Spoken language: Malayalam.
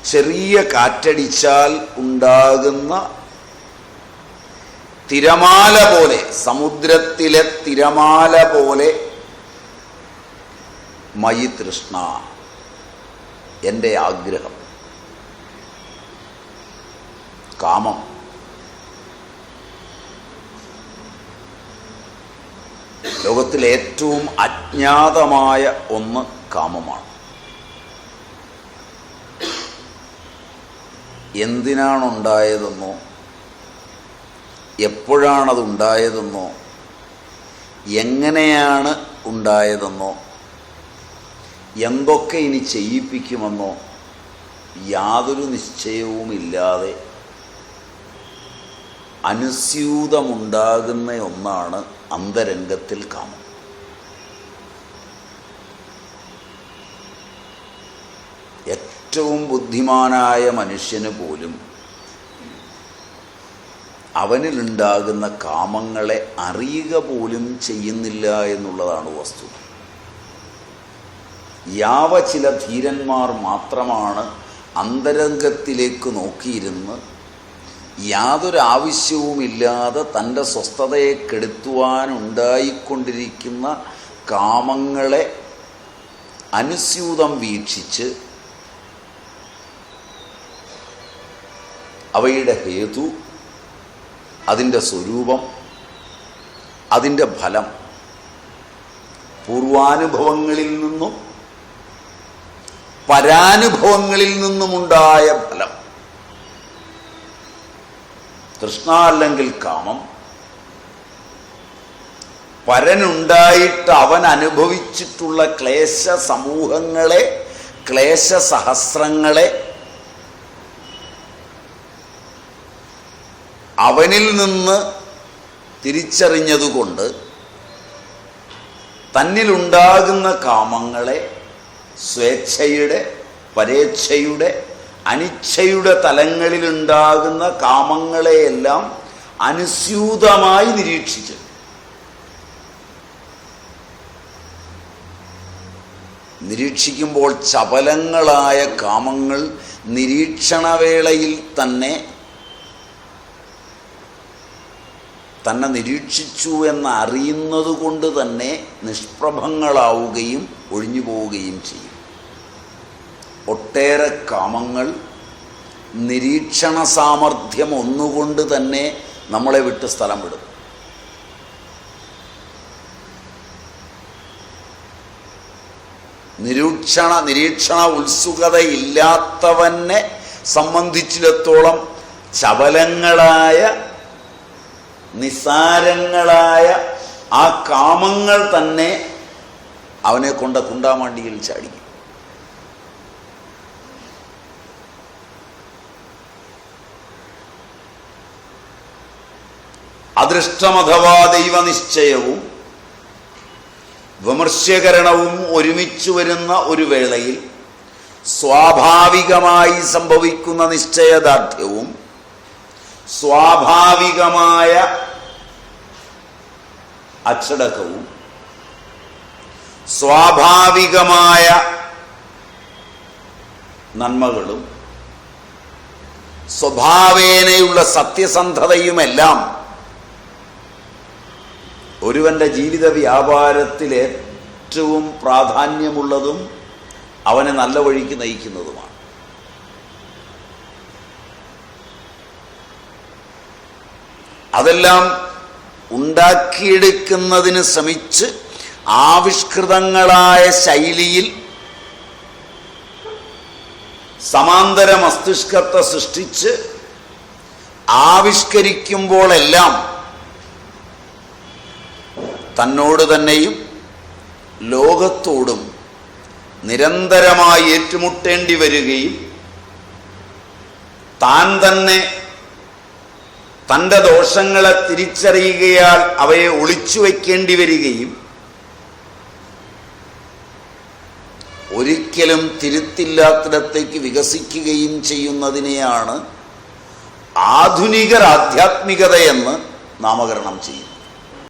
ചെറിയ കാറ്റടിച്ചാൽ ഉണ്ടാകുന്ന തിരമാല പോലെ, സമുദ്രത്തിലെ തിരമാല പോലെ മയി തൃഷ്ണ, എൻ്റെ ആഗ്രഹം, കാമം. ലോകത്തിൽ ഏറ്റവും അജ്ഞാതമായ ഒന്ന് കാമമാണ്. എന്തിനാണുണ്ടായതെന്നോ എപ്പോഴാണതുണ്ടായതെന്നോ എങ്ങനെയാണ് ഉണ്ടായതെന്നോ എന്തൊക്കെ ഇനി ചെയ്യിപ്പിക്കുമെന്നോ യാതൊരു നിശ്ചയവുമില്ലാതെ അനുസ്യൂതമുണ്ടാകുന്ന ഒന്നാണ് അന്തരംഗത്തിൽ കാമം. ഏറ്റവും ബുദ്ധിമാനായ മനുഷ്യന് പോലും അവനിലുണ്ടാകുന്ന കാമങ്ങളെ അറിയുക പോലും ചെയ്യുന്നില്ല എന്നുള്ളതാണ് വസ്തുത. ചില ധീരന്മാർ മാത്രമാണ് അന്തരംഗത്തിലേക്ക് നോക്കിയിരുന്ന് യാതൊരാവശ്യവുമില്ലാതെ തൻ്റെ സ്വസ്ഥതയെ കെടുത്തുവാനുണ്ടായിക്കൊണ്ടിരിക്കുന്ന കാമങ്ങളെ അനുസ്യൂതം വീക്ഷിച്ച് അവയുടെ ഹേതു, അതിൻ്റെ സ്വരൂപം, അതിൻ്റെ ഫലം, പൂർവാനുഭവങ്ങളിൽ നിന്നും പരാനുഭവങ്ങളിൽ നിന്നുമുണ്ടായ ഫലം, തൃഷ്ണ അല്ലെങ്കിൽ കാമം, പരനുണ്ടായിട്ട് അവൻ അനുഭവിച്ചിട്ടുള്ള ക്ലേശ സമൂഹങ്ങളെ, ക്ലേശ സഹസ്രങ്ങളെ അവനിൽ നിന്ന് തിരിച്ചറിഞ്ഞതുകൊണ്ട് തന്നിലുണ്ടാകുന്ന കാമങ്ങളെ സ്വേച്ഛയുടെ, പരേച്ഛയുടെ, അനിച്ഛയുടെ തലങ്ങളിലുണ്ടാകുന്ന കാമങ്ങളെയെല്ലാം അനുസ്യൂതമായി നിരീക്ഷിച്ച് നിരീക്ഷിക്കുമ്പോൾ ചപലങ്ങളായ കാമങ്ങൾ നിരീക്ഷണവേളയിൽ തന്നെ നിരീക്ഷിച്ചു എന്നറിയുന്നത് കൊണ്ട് തന്നെ നിഷ്പ്രഭങ്ങളാവുകയും ഒഴിഞ്ഞു പോവുകയും ചെയ്യും. ഒട്ടേറെ കാമങ്ങൾ നിരീക്ഷണ സാമർഥ്യം ഒന്നുകൊണ്ട് തന്നെ നമ്മളെ വിട്ട് സ്ഥലം വിടും. നിരീക്ഷണ ഉത്സുകതയില്ലാത്തവനെ സംബന്ധിച്ചിടത്തോളം ചപലങ്ങളായ, നിസാരങ്ങളായ ആ കാമങ്ങൾ തന്നെ അവനെ കൊണ്ട് കുണ്ടാമാണ്ടിയിൽ ചാടിക്കും. അദൃഷ്ടമഥവാ ദൈവനിശ്ചയവും വിമർശ്യകരണവും ഒരുമിച്ചു വരുന്ന ഒരു വേളയിൽ സ്വാഭാവികമായി സംഭവിക്കുന്ന നിശ്ചയദാർഢ്യവും സ്വാഭാവികമായ അച്ചടക്കവും സ്വാഭാവികമായ നന്മകളും സ്വഭാവേനയുള്ള സത്യസന്ധതയുമെല്ലാം ഒരുവൻ്റെ ജീവിത വ്യാപാരത്തിൽ ഏറ്റവും പ്രാധാന്യമുള്ളതും അവനെ നല്ല വഴിക്ക് നയിക്കുന്നതുമാണ്. അതെല്ലാം ഉണ്ടാക്കിയെടുക്കുന്നതിന് ശ്രമിച്ച് ആവിഷ്കൃതങ്ങളായ ശൈലിയിൽ സമാന്തര മസ്തിഷ്കത്തെ സൃഷ്ടിച്ച് ആവിഷ്കരിക്കുമ്പോഴെല്ലാം തന്നോട് തന്നെയും ലോകത്തോടും നിരന്തരമായി ഏറ്റുമുട്ടേണ്ടി വരികയും താൻ തന്നെ തൻ്റെ ദോഷങ്ങളെ തിരിച്ചറിയുകയാൽ അവയെ ഒളിച്ചു വയ്ക്കേണ്ടി വരികയും ഒരിക്കലും തിരുത്തില്ലാത്തിടത്തേക്ക് വികസിക്കുകയും ചെയ്യുന്നതിനെയാണ് ആധുനികർ ആധ്യാത്മികതയെന്ന് നാമകരണം ചെയ്യുന്നത്.